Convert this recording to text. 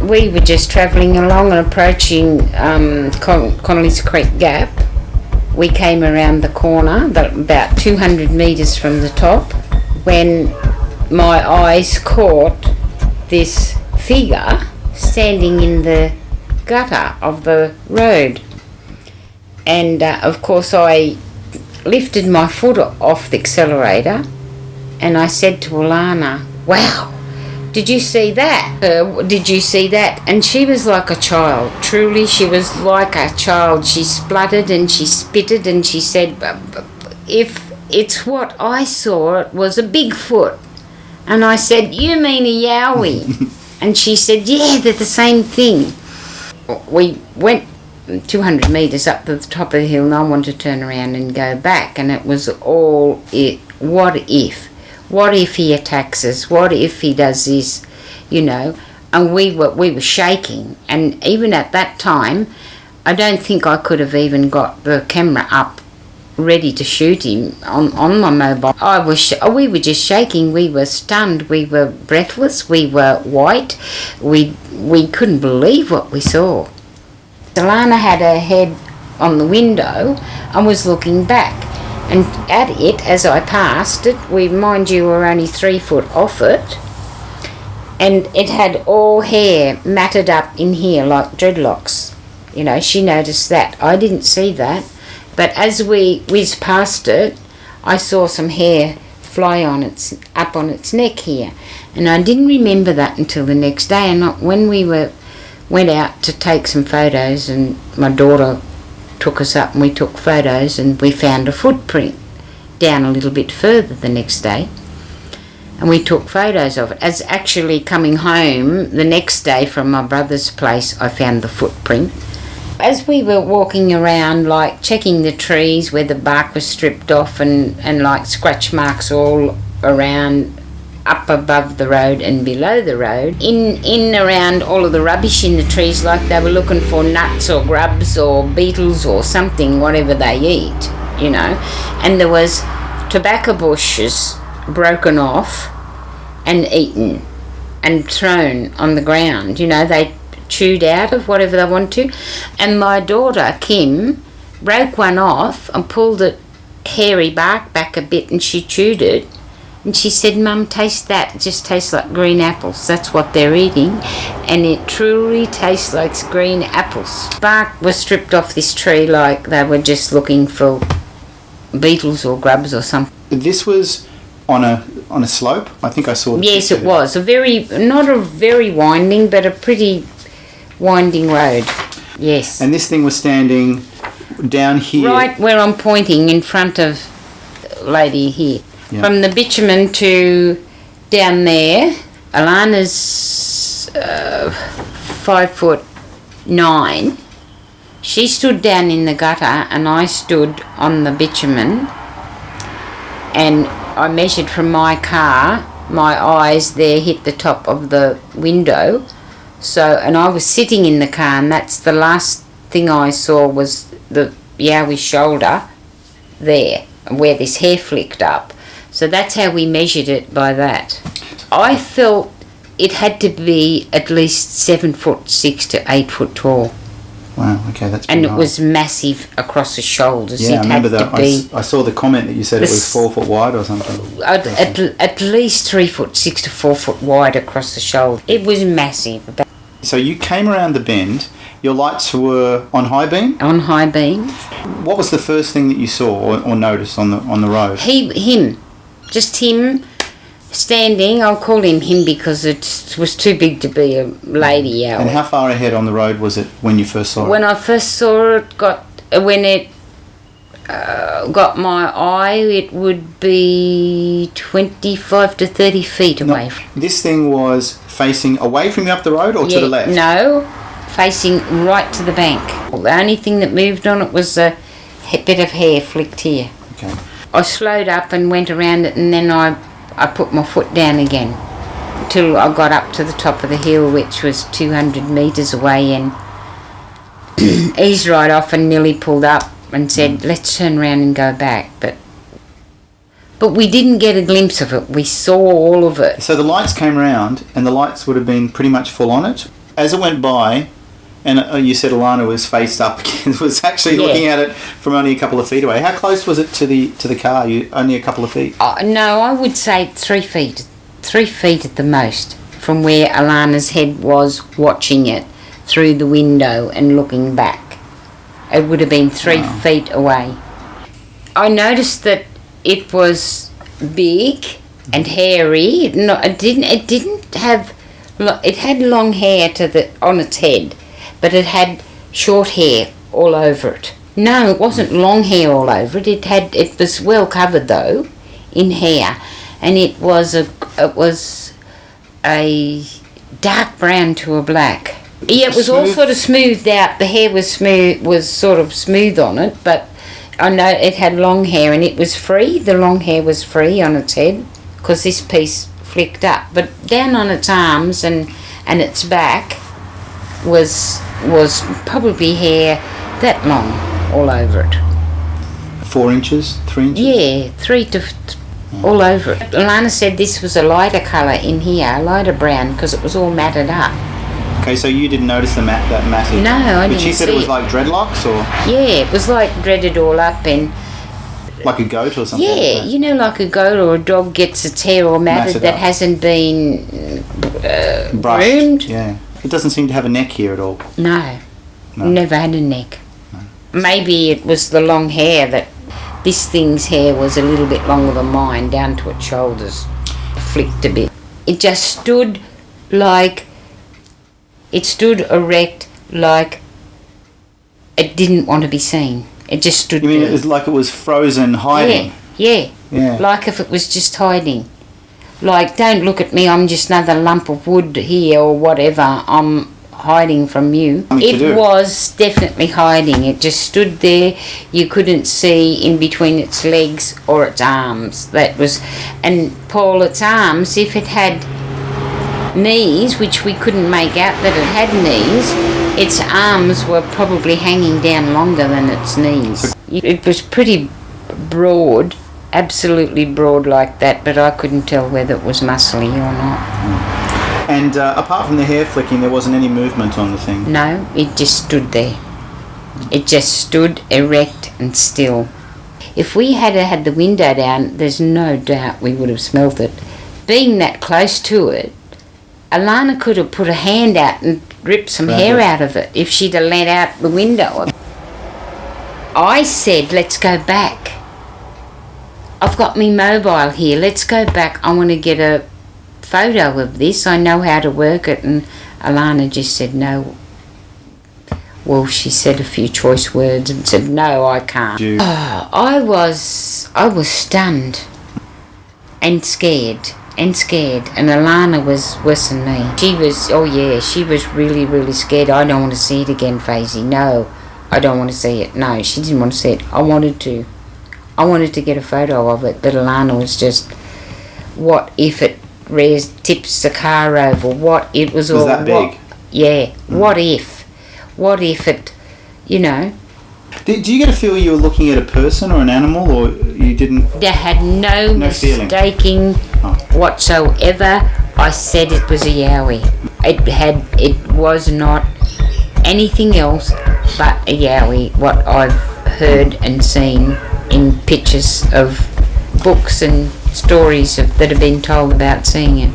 we were just travelling along and approaching Connolly's Creek Gap. We came around the corner, about 200 metres from the top, when my eyes caught this figure standing in the gutter of the road. And of course I lifted my foot off the accelerator and I said to Alana, "Wow, did you see that? Did you see that?" And she was like a child. Truly, she was like a child. She spluttered and she spitted and she said, "If it's what I saw, it was a Bigfoot." And I said, "You mean a Yowie?" And she said, "Yeah, they're the same thing." We went 200 metres up to the top of the hill and I wanted to turn around and go back, and it was all what if? What if he attacks us? What if he does this? You know, and we were shaking, and even at that time, I don't think I could have even got the camera up ready to shoot him on my mobile. We were just shaking. We were stunned. We were breathless. We were white. We couldn't believe what we saw. Alana had her head on the window and was looking back. And at it, as I passed it, mind you, were only 3 foot off it, and it had all hair matted up in here like dreadlocks. You know, she noticed that. I didn't see that, but as we whizzed past it, I saw some hair fly up on its neck here, and I didn't remember that until the next day. And when we went out to take some photos, and my daughter took us up and we took photos, and we found a footprint down a little bit further the next day, and we took photos of it. As actually coming home the next day from my brother's place, I found the footprint. As we were walking around, like checking the trees where the bark was stripped off, and like scratch marks all around, up above the road and below the road, in around all of the rubbish in the trees, like they were looking for nuts or grubs or beetles or something, whatever they eat, you know. And there was tobacco bushes broken off and eaten and thrown on the ground, you know. They chewed out of whatever they wanted to. And my daughter Kim broke one off and pulled the hairy bark back a bit, and she chewed it. And she said, "Mum, taste that. It just tastes like green apples. That's what they're eating." And it truly tastes like green apples. Bark was stripped off this tree like they were just looking for beetles or grubs or something. This was on a slope? I think I saw the Yes, it was. Not a very winding, but a pretty winding road. Yes. And this thing was standing down here? Right where I'm pointing, in front of lady here. Yeah. From the bitumen to down there, Alana's 5'9". She stood down in the gutter and I stood on the bitumen, and I measured from my car, my eyes there hit the top of the window. And I was sitting in the car, and that's the last thing I saw was the Yowie's shoulder there, where this hair flicked up. So that's how we measured it, by that. I felt it had to be at least 7'6" to 8 foot tall. Wow, okay, that's and it high. Was massive across the shoulders. Yeah, it I remember had that. I saw the comment that you said it was 4 foot wide or something. At least 3'6" to 4 foot wide across the shoulder. It was massive. So you came around the bend. Your lights were on high beam? On high beam. What was the first thing that you saw or noticed on the road? Him. Just him standing. I'll call him because it was too big to be a lady owl. And how far ahead on the road was it when you first saw it? When I first saw it, when it got my eye, it would be 25 to 30 feet away. This thing was facing away from you up the road or to the left? No, facing right to the bank. The only thing that moved on it was a bit of hair flicked here. Okay. I slowed up and went around it, and then I put my foot down again till I got up to the top of the hill, which was 200 metres away, and eased right off and nearly pulled up and said, "Let's turn around and go back." But we didn't get a glimpse of it. We saw all of it. So the lights came around, and the lights would have been pretty much full on it. as it went by, and you said Alana was faced up again, was actually looking at it from only a couple of feet away. How close was it to the car? Only a couple of feet? No, I would say 3 feet. 3 feet at the most from where Alana's head was, watching it through the window and looking back. It would have been 3 feet away. I noticed that it was big and hairy. It didn't have. It had long hair on its head, but it had short hair all over it. No, it wasn't long hair all over it. It was well covered though, in hair, and it was a dark brown to a black. Yeah, it was all sort of smoothed out. The hair was sort of smooth on it, but I know it had long hair, and it was free. The long hair was free on its head, because this piece flicked up. But down on its arms and its back was probably hair that long all over it. 4 inches? 3 inches? Yeah, 3 to all over it. Alana said this was a lighter colour in here, a lighter brown, because it was all matted up. Okay, so you didn't notice that matted? No, I didn't. But she said it was like dreadlocks, or? Yeah, it was like dreaded all up and... Like a goat or something? Yeah, like that. Like a goat or a dog gets its hair all matted that hasn't been brushed. groomed. Yeah. It doesn't seem to have a neck here at all. No. Never had a neck. No. Maybe it was the long hair that... This thing's hair was a little bit longer than mine, down to its shoulders. Flicked a bit. It just stood like... It stood erect like it didn't want to be seen. It just stood there. You mean it was like it was frozen, hiding? Yeah. Like if it was just hiding. Like, don't look at me, I'm just another lump of wood here or whatever. I'm hiding from you. It was definitely hiding. It just stood there. You couldn't see in between its legs or its arms. And Paul, its arms, if it had knees, which we couldn't make out that it had knees, its arms were probably hanging down longer than its knees. It was pretty broad, absolutely broad like that, but I couldn't tell whether it was muscly or not. And apart from the hair flicking, there wasn't any movement on the thing? No, it just stood there. It just stood erect and still. If we had the window down, there's no doubt we would have smelt it. Being that close to it, Alana could have put a hand out and ripped some hair out of it if she'd have let out the window. I said, let's go back. I've got me mobile here. Let's go back. I want to get a photo of this. I know how to work it. And Alana just said no. Well, she said a few choice words and said, no, I can't. I was stunned and scared. And Alana was worse than me. She was really, really scared. I don't want to see it again, Faisy. No, I don't want to see it. No, she didn't want to see it. I wanted to get a photo of it, but Alana was just, what if it tips the car over? What it was all... Was that big? What if it, Do you get a feel you were looking at a person or an animal, or you didn't? There had no mistaking whatsoever. I said it was a Yowie. It was not anything else but a Yowie. What I've heard and seen in pictures of books and stories that have been told about seeing it.